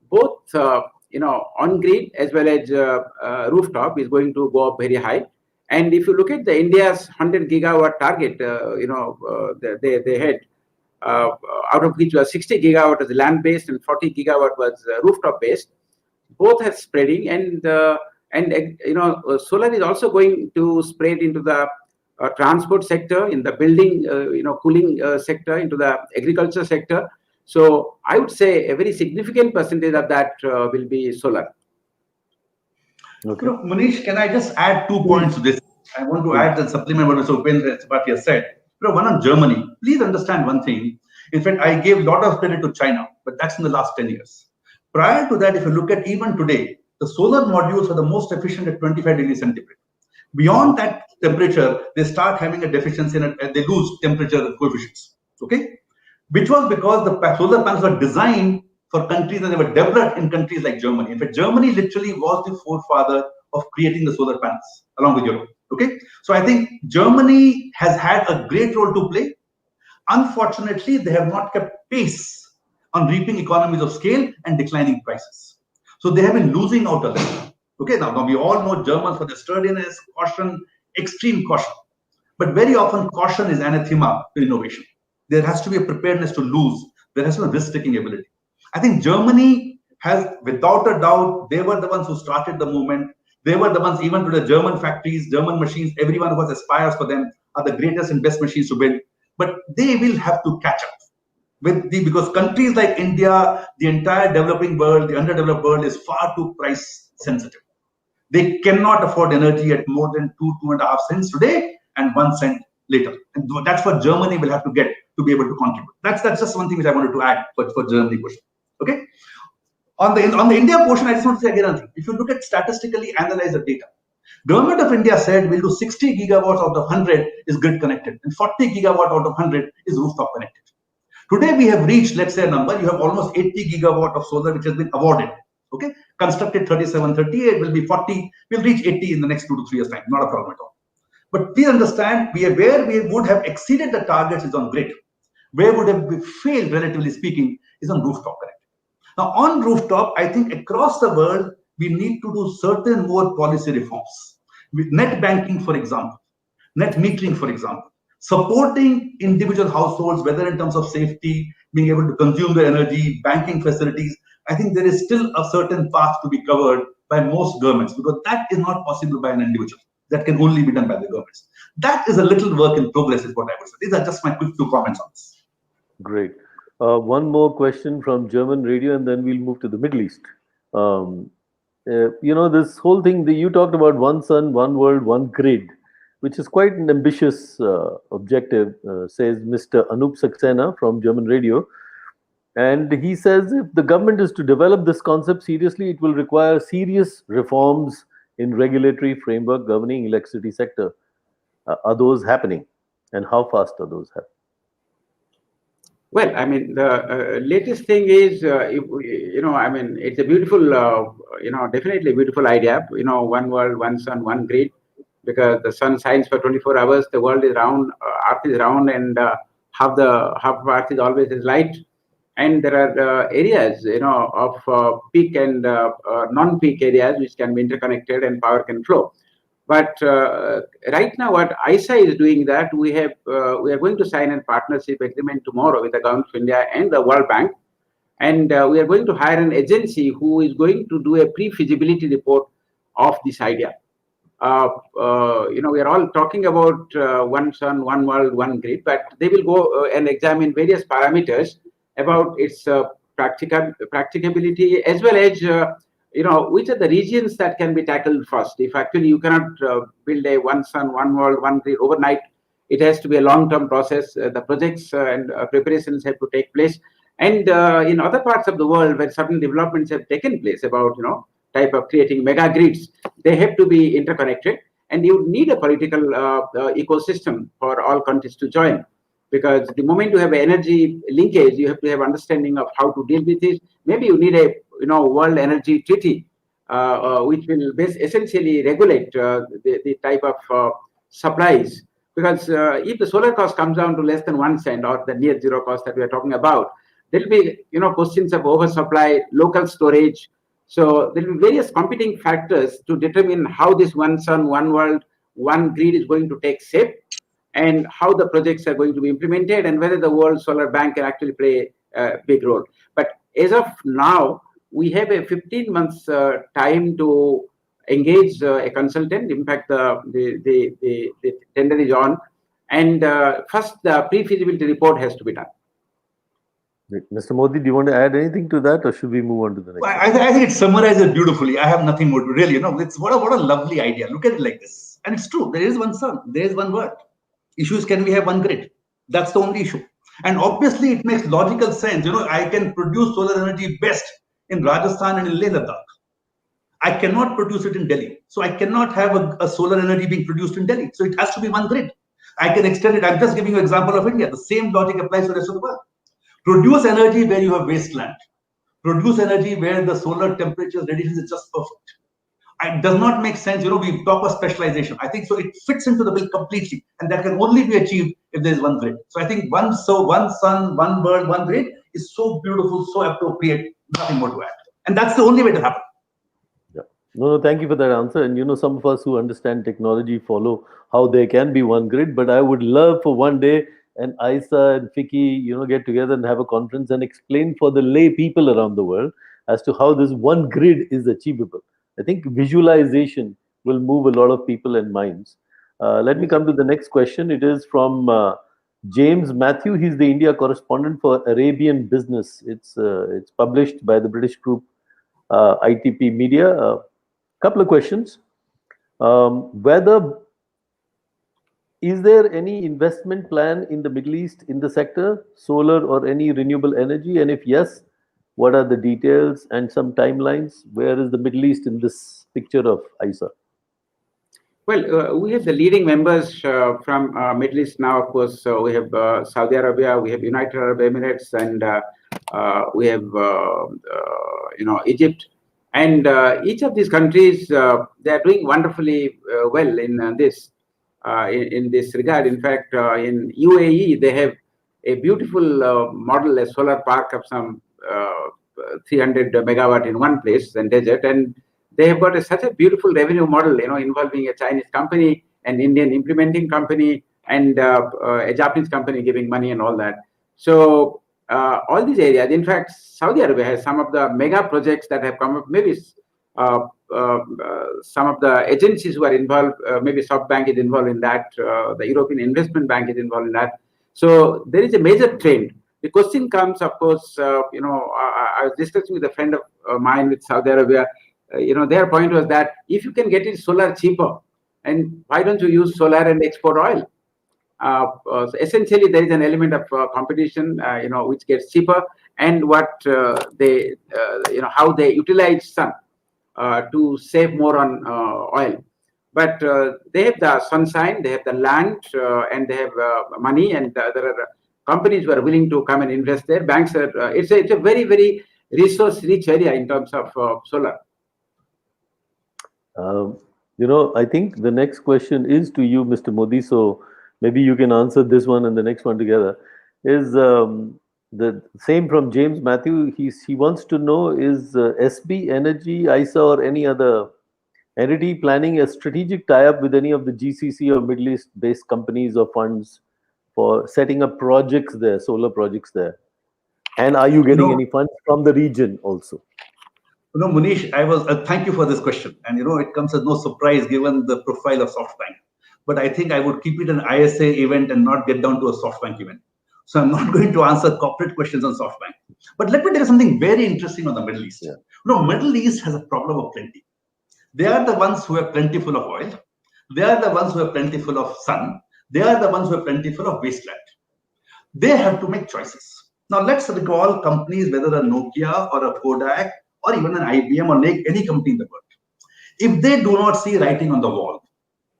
S4: both on grid as well as rooftop is going to go up very high. And if you look at the India's 100 gigawatt target, they had, out of which was 60 gigawatt was land-based and 40 gigawatt was rooftop-based. Both are spreading, and solar is also going to spread into the transport sector, in the building, cooling sector, into the agriculture sector. So I would say a very significant percentage of that will be solar.
S1: Okay.
S2: Munish, can I just add 2 points to this? I want to add and supplement what Mr. Upendra Tripathy has said. One on Germany. Please understand one thing. In fact, I gave a lot of credit to China, but that's in the last 10 years. Prior to that, if you look at even today, the solar modules are the most efficient at 25 degrees centigrade. Beyond that temperature, they start having a deficiency and they lose temperature coefficients. Okay? Which was because the solar panels were designed for countries and they were developed in countries like Germany. In fact, Germany literally was the forefather of creating the solar panels along with Europe. Okay? So I think Germany has had a great role to play. Unfortunately, they have not kept pace on reaping economies of scale and declining prices. So they have been losing out a little. Okay, now we all know Germans for their sturdiness, caution, extreme caution. But very often caution is anathema to innovation. There has to be a preparedness to lose. There has to be a risk-taking ability. I think Germany has, without a doubt, they were the ones who started the movement. They were the ones, even to the German factories, German machines, everyone who has aspires for them are the greatest and best machines to build. But they will have to catch up. Because countries like India, the entire developing world, the underdeveloped world is far too price sensitive. They cannot afford energy at more than 2.5 cents today and 1 cent later. And that's what Germany will have to get to be able to contribute. That's just one thing which I wanted to add for Germany portion. Okay. On the India portion, I just want to say again another thing. If you look at statistically analyze the data, Government of India said we'll do 60 gigawatts out of 100 is grid connected and 40 gigawatt out of 100 is rooftop connected. Today we have reached, let's say a number, you have almost 80 gigawatt of solar which has been awarded. Okay, constructed 37, 38 will be 40. We'll reach 80 in the next 2 to 3 years time. Not a problem at all. But please understand, where we would have exceeded the targets is on grid. Where would have failed, relatively speaking, is on rooftop connect. Now, on rooftop, I think across the world, we need to do certain more policy reforms. With net banking, for example, net metering, for example, supporting individual households, whether in terms of safety, being able to consume the energy, banking facilities. I think there is still a certain path to be covered by most governments, because that is not possible by an individual. That can only be done by the governments. That is a little work in progress, is what I would say. These are just my quick 2 comments on this.
S1: Great. One more question from German radio, and then we'll move to the Middle East. This whole thing that you talked about, one sun, one world, one grid, which is quite an ambitious objective, says Mr. Anup Saxena from German radio. And he says if the government is to develop this concept seriously, it will require serious reforms in regulatory framework governing electricity sector. Are those happening? And how fast are those happening?
S4: Well, I mean, the latest thing is, it's a beautiful, definitely a beautiful idea. One world, one sun, one grid, because the sun shines for 24 hours. The world is round, Earth is round, and half of Earth is always in light. And there are areas, of peak and non-peak areas which can be interconnected and power can flow. But right now, what ISA is doing that we are going to sign a partnership agreement tomorrow with the Government of India and the World Bank, and we are going to hire an agency who is going to do a pre-feasibility report of this idea. We are all talking about one sun, one world, one grid, but they will go and examine various parameters about its practicability, as well as which are the regions that can be tackled first. If actually you cannot build a one sun, one world, one grid overnight, it has to be a long-term process. The projects and preparations have to take place. And in other parts of the world where certain developments have taken place about, type of creating mega grids, they have to be interconnected. And you need a political ecosystem for all countries to join. Because the moment you have energy linkage, you have to have understanding of how to deal with it. Maybe you need a World Energy Treaty, which will essentially regulate the type of supplies. Because if the solar cost comes down to less than 1 cent, or the near zero cost that we are talking about, there will be questions of oversupply, local storage. So there will be various competing factors to determine how this one sun, one world, one grid is going to take shape, and how the projects are going to be implemented, and whether the World Solar Bank can actually play a big role. But as of now, we have a 15 months time to engage a consultant. In fact, the tender is on, and first the pre-feasibility report has to be done.
S1: Mr. Modi, do you want to add anything to that, or should we move on to the next?
S2: Well, I think it summarizes beautifully. I have nothing more to really, it's what a lovely idea. Look at it like this, and it's true. There is one sun, there is one world. Issue is, can we have one grid? That's the only issue. And obviously, it makes logical sense. I can produce solar energy best in Rajasthan and in Leh Ladakh. I cannot produce it in Delhi. So I cannot have a solar energy being produced in Delhi. So it has to be one grid. I can extend it. I'm just giving you an example of India. The same logic applies to the rest of the world. Produce energy where you have wasteland. Produce energy where the solar temperature radiation is just perfect. It does not make sense. We talk about specialization. I think so. It fits into the bill completely, and that can only be achieved if there is one grid. So I think one sun, one world, one grid is so beautiful, so appropriate. Nothing more to add, and that's the only way to happen.
S1: Yeah. No, thank you for that answer. And some of us who understand technology follow how there can be one grid. But I would love for one day an ISA and FICCI, get together and have a conference and explain for the lay people around the world as to how this one grid is achievable. I think visualization will move a lot of people and minds. Let me come to the next question. It is from James Matthew. He's the India correspondent for Arabian Business. It's published by the British group ITP Media. A couple of questions. Is there any investment plan in the Middle East in the sector, solar or any renewable energy? And if yes, what are the details and some timelines? Where is the Middle East in this picture of ISA?
S4: Well, we have the leading members from Middle East now. Of course, we have Saudi Arabia, we have United Arab Emirates, and we have Egypt. And each of these countries, they are doing wonderfully well in this. in this regard. In fact, in UAE, they have a beautiful model, a solar park of some 300 megawatt in one place in desert, and they have got such a beautiful revenue model, involving a Chinese company, an Indian implementing company, and a Japanese company giving money and all that. So all these areas, in fact, Saudi Arabia has some of the mega projects that have come up. Maybe some of the agencies who are involved, maybe SoftBank is involved in that, the European Investment Bank is involved in that. So there is a major trend. The question comes, of course, I was discussing with a friend of mine with Saudi Arabia. Their point was that if you can get it solar cheaper, and why don't you use solar and export oil? So essentially, there is an element of competition, which gets cheaper, and what they, how they utilize sun to save more on oil. But they have the sunshine, they have the land, and they have money, and there are companies who are willing to come and invest there. Banks are. It's a very, very resource-rich area in terms of solar.
S1: I think the next question is to you, Mr. Modi. So maybe you can answer this one and the next one together. Is the same from James Matthew? He wants to know, is SB Energy, ISA, or any other entity planning a strategic tie-up with any of the GCC or Middle East-based companies or funds for setting up projects there, solar projects there? And are you getting any funds from the region also?
S2: Munish, thank you for this question. And, it comes as no surprise given the profile of SoftBank. But I think I would keep it an ISA event and not get down to a SoftBank event. So I'm not going to answer corporate questions on SoftBank. But let me tell you something very interesting on the Middle East. Yeah. Middle East has a problem of plenty. They are the ones who are plentiful of oil. They are the ones who are plentiful of sun. They are the ones who are plentiful of wasteland. They have to make choices. Now, let's recall companies, whether a Nokia or a Kodak or even an IBM or any company in the world. If they do not see writing on the wall,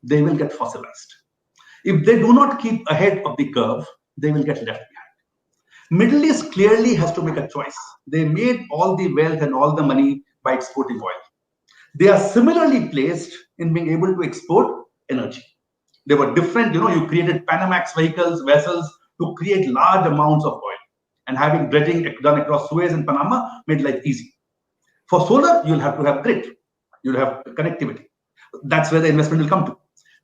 S2: they will get fossilized. If they do not keep ahead of the curve, they will get left behind. Middle East clearly has to make a choice. They made all the wealth and all the money by exporting oil. They are similarly placed in being able to export energy. They were different, you created Panamax vessels to create large amounts of oil. And having dredging done across Suez and Panama made life easy. For solar, you'll have to have grid. You'll have connectivity. That's where the investment will come to.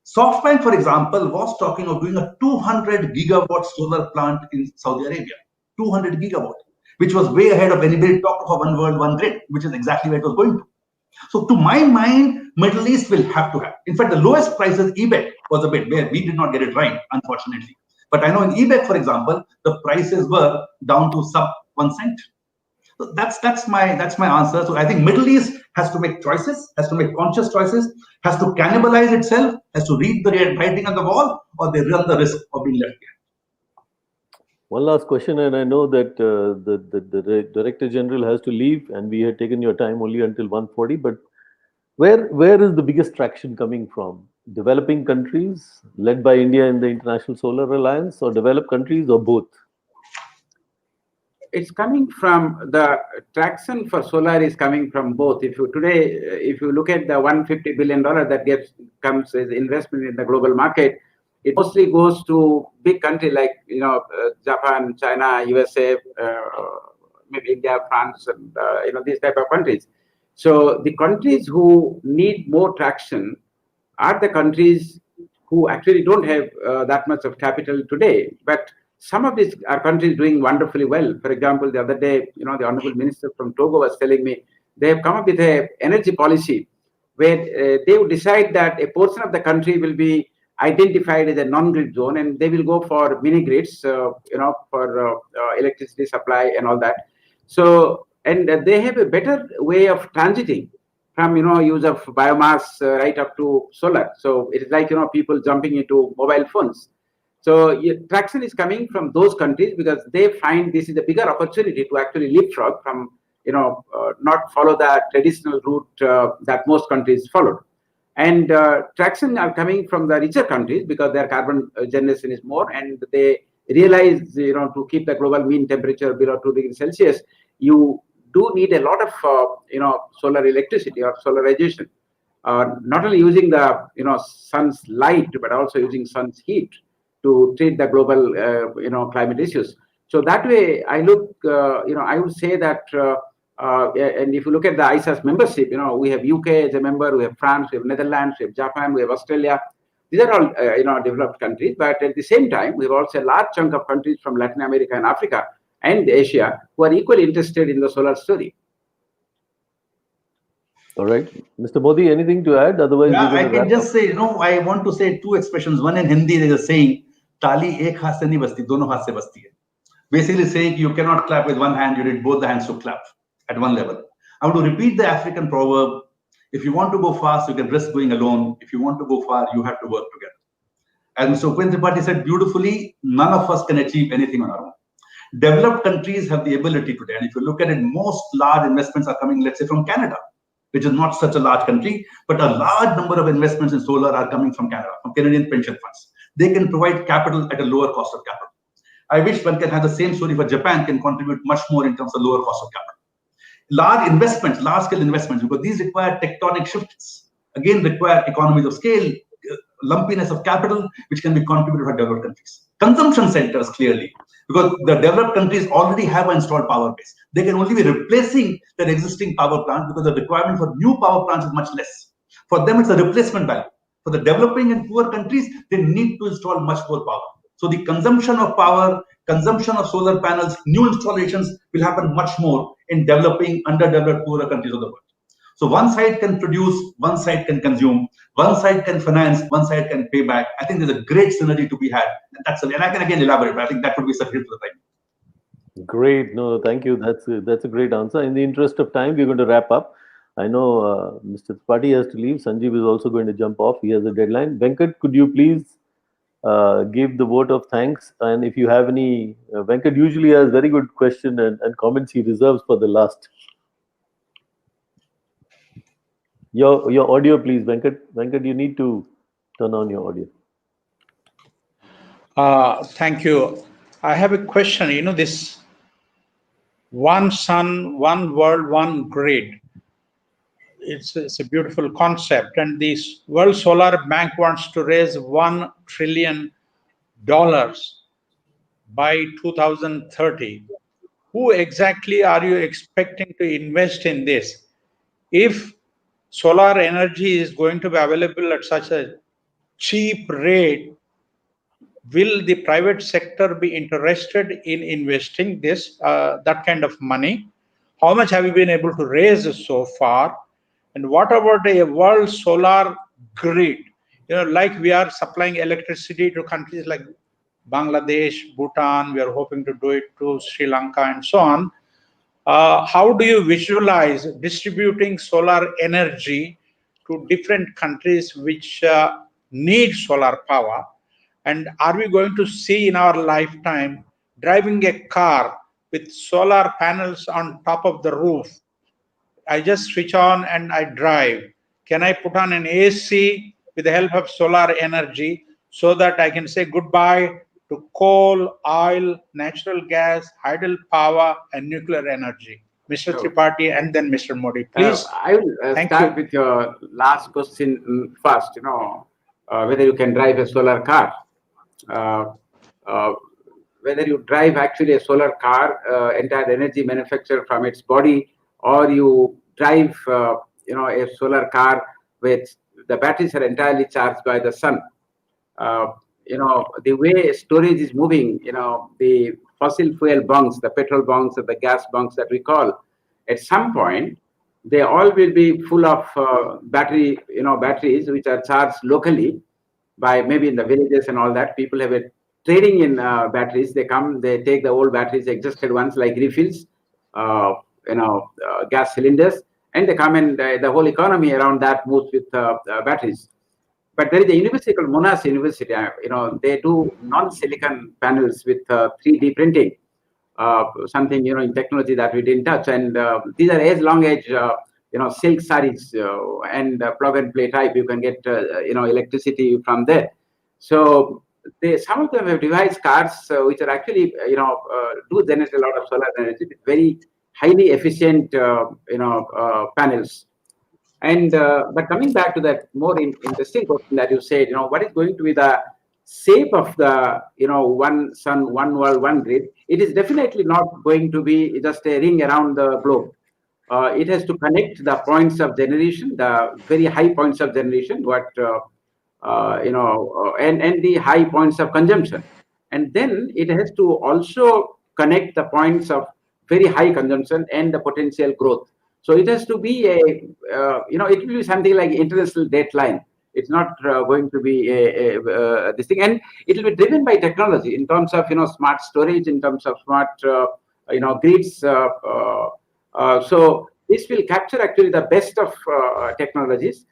S2: SoftBank, for example, was talking of doing a 200 gigawatt solar plant in Saudi Arabia. 200 gigawatt, which was way ahead of anybody talked of one world, one grid, which is exactly where it was going to. So to my mind, Middle East will have to have. In fact, the lowest prices, eBay was a bit where we did not get it right, unfortunately. But I know in eBay, for example, the prices were down to sub 1 cent. So that's my answer. So I think Middle East has to make choices, has to make conscious choices, has to cannibalize itself, has to read the writing on the wall, or they run the risk of being left behind.
S1: One last question, and I know that the Director General has to leave, and we had taken your time only until 1:40. But where is the biggest traction coming from? Developing countries led by India in the International Solar Alliance, or developed countries, or both?
S4: It's coming from the traction for solar is coming from both. If you look at the $150 billion that comes as investment in the global market, it mostly goes to big countries like Japan, China, USA, maybe India, France, and these type of countries. So the countries who need more traction are the countries who actually don't have that much of capital today, but some of these are countries doing wonderfully well. For example, the other day, the Honorable Minister from Togo was telling me they have come up with an energy policy where they would decide that a portion of the country will be identified as a non-grid zone, and they will go for mini grids, for electricity supply and all that. So, and they have a better way of transiting from use of biomass right up to solar. So it is like people jumping into mobile phones. So traction is coming from those countries because they find this is a bigger opportunity to actually leapfrog from, not follow the traditional route that most countries followed. And traction are coming from the richer countries because their carbon generation is more, and they realize, to keep the global mean temperature below 2 degrees Celsius, you do need a lot of, solar electricity or solarization. not only using the sun's light, but also using sun's heat to treat the global climate issues. So that way, I look, I would say that, and if you look at the ISA's membership, we have UK as a member, we have France, we have Netherlands, we have Japan, we have Australia. These are all, developed countries, but at the same time, we have also a large chunk of countries from Latin America and Africa and Asia who are equally interested in the solar story.
S1: All right. Mr. Modi, anything to add? Otherwise,
S2: Yeah,
S1: we're
S2: I
S1: going to
S2: can
S1: wrap
S2: just
S1: up.
S2: say, I want to say two expressions. One in Hindi, there is a saying, "Tali ek haath se nahi basti, dono haath se basti hai." Basically saying you cannot clap with one hand, you need both the hands to clap at one level. I want to repeat the African proverb: if you want to go fast, you can risk going alone. If you want to go far, you have to work together. As Mr. Upendra Tripathy said beautifully, none of us can achieve anything on our own. Developed countries have the ability today, and if you look at it, most large investments are coming, let's say, from Canada, which is not such a large country, but a large number of investments in solar are coming from Canada, from Canadian pension funds. They can provide capital at a lower cost of capital. I wish one can have the same story for Japan, can contribute much more in terms of lower cost of capital. Large investments, large-scale investments, because these require tectonic shifts, again require economies of scale, lumpiness of capital, which can be contributed by developed countries. Consumption centers, clearly, because the developed countries already have an installed power base. They can only be replacing their existing power plant because the requirement for new power plants is much less. For them, it's a replacement value. For the developing and poor countries, they need to install much more power. So the consumption of power, consumption of solar panels, new installations will happen much more in developing, underdeveloped, poorer countries of the world. So one side can produce, one side can consume, one side can finance, one side can pay back. I think there's a great synergy to be had. And I can again elaborate, but I think that would be sufficient for the time.
S1: Great. No, thank you. That's a great answer. In the interest of time, we're going to wrap up. I know Mr. Tripathy has to leave. Sanjeev is also going to jump off. He has a deadline. Venkat, could you please give the vote of thanks? And if you have any, Venkat usually has very good question and comments he reserves for the last. Your audio, please, Venkat. Venkat, you need to turn on your audio.
S3: Thank you. I have a question. This one sun, one world, one grid. It's a beautiful concept. And the World Solar Bank wants to raise $1 trillion by 2030. Who exactly are you expecting to invest in this? If solar energy is going to be available at such a cheap rate, will the private sector be interested in investing that kind of money? How much have you been able to raise so far? And what about a world solar grid? Like we are supplying electricity to countries like Bangladesh, Bhutan, we are hoping to do it to Sri Lanka and so on. How do you visualize distributing solar energy to different countries which need solar power? And are we going to see in our lifetime driving a car with solar panels on top of the roof? I just switch on and I drive. Can I put on an AC with the help of solar energy so that I can say goodbye to coal, oil, natural gas, hydel power, and nuclear energy? Mr. Tripathy and then Mr. Modi, please.
S4: I will start with your last question first. Whether you can drive a solar car. Whether you drive actually a solar car, entire energy manufactured from its body, or you drive a solar car with the batteries are entirely charged by the sun. The way storage is moving, the fossil fuel bunks, the petrol bunks, or the gas bunks that we call, at some point they all will be full of batteries which are charged locally by maybe in the villages and all that. People have a trading in batteries. They come, they take the old batteries, existed ones like refills, gas cylinders, and they come and the whole economy around that moves with batteries. But there is a university called Monash University. They do non-silicon panels with 3D printing, something in technology that we didn't touch. And these are as long as silk sarees and plug and play type. You can get electricity from there. So some of them have devised cars which are actually do generate a lot of solar energy with very highly efficient panels. And but coming back to that more interesting question that you said, what is going to be the shape of the one sun, one world, one grid? It is definitely not going to be just a ring around the globe. It has to connect the points of generation, the very high points of generation, and the high points of consumption. And then it has to also connect the points of very high consumption and the potential growth. So it has to be it will be something like international date line. It's not going to be this thing, and it will be driven by technology in terms of smart storage, in terms of smart grids. So this will capture actually the best of technologies,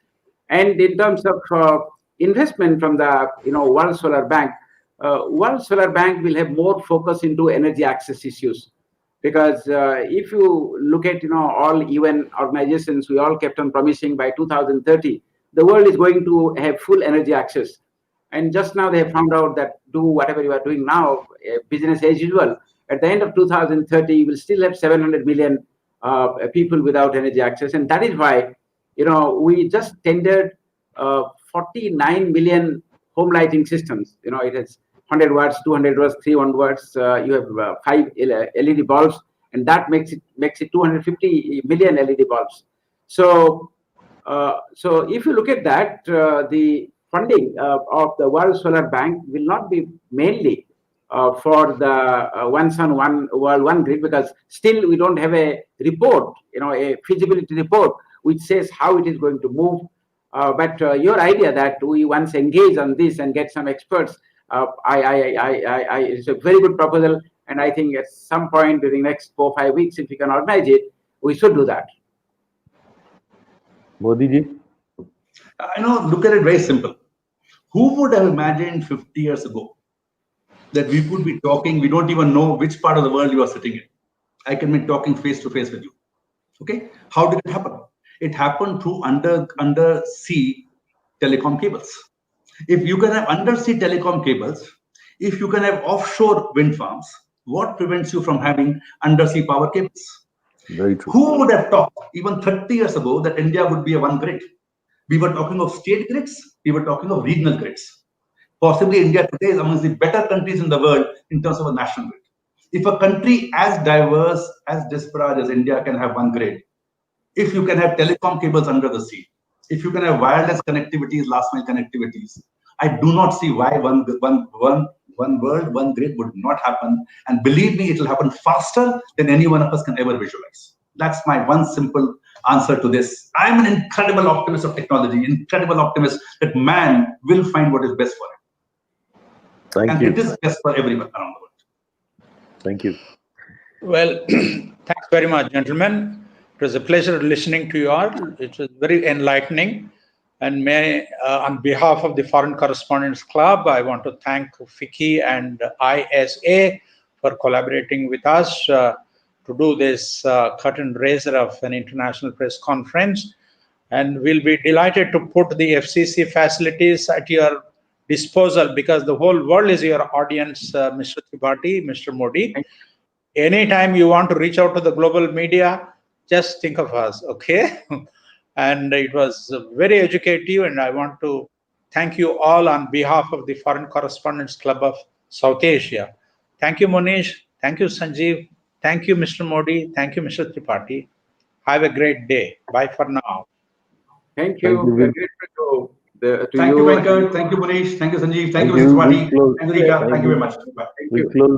S4: and in terms of investment from the World Solar Bank, World Solar Bank will have more focus into energy access issues. Because if you look at all UN organizations, we all kept on promising by 2030 the world is going to have full energy access, and just now they have found out that do whatever you are doing now, business as usual. At the end of 2030, you will still have 700 million people without energy access, and that is why we just tendered 49 million home lighting systems. It has 100 watts, 200 watts, 300 watts. You have 5 LED bulbs, and that makes it 250 million LED bulbs. So if you look at that, the funding of the World Solar Bank will not be mainly for the one sun, one world, one grid, because still we don't have a report, a feasibility report which says how it is going to move. But your idea that we once engage on this and get some experts, it's a very good proposal, and I think at some point during the next 4 or 5 weeks, if we can organize it, we should do that.
S1: Modi ji?
S2: Look at it very simple. Who would have imagined 50 years ago that we could be talking? We don't even know which part of the world you are sitting in. I can be talking face to face with you. Okay, how did it happen? It happened through undersea telecom cables. If you can have undersea telecom cables, if you can have offshore wind farms, what prevents you from having undersea power cables?
S1: Very true.
S2: Who would have thought even 30 years ago that India would be a one grid? We were talking of state grids, we were talking of regional grids. Possibly India today is amongst the better countries in the world in terms of a national grid. If a country as diverse, as disparate as India can have one grid, if you can have telecom cables under the sea, if you can have wireless connectivities, last mile connectivities, I do not see why one world, one grid would not happen. And believe me, it will happen faster than any one of us can ever visualize. That's my one simple answer to this. I'm an incredible optimist of technology, incredible optimist that man will find what is best for him.
S1: Thank you.
S2: And it is best for everyone around the world.
S1: Thank you.
S3: Well, thanks very much, gentlemen. It was a pleasure listening to you all. It was very enlightening. And on behalf of the Foreign Correspondents Club, I want to thank FICCI and ISA for collaborating with us to do this curtain raiser of an international press conference. And we'll be delighted to put the FCC facilities at your disposal, because the whole world is your audience, Mr. Tripathi, Mr. Modi. Anytime you want to reach out to the global media, just think of us, okay? And it was very educative, and I want to thank you all on behalf of the Foreign Correspondents Club of South Asia. Thank you, Munish. Thank you, Sanjeev. Thank you, Mr. Modi. Thank you, Mr. Tripathi. Have a great day. Bye for now.
S4: Thank you.
S1: Thank you.
S2: Thank you, Venkat. Thank you, Munish. Thank you, Sanjeev. Thank you, Mr. Tripathi. Thank you, Rika. Thank you very much. Bye.
S1: We close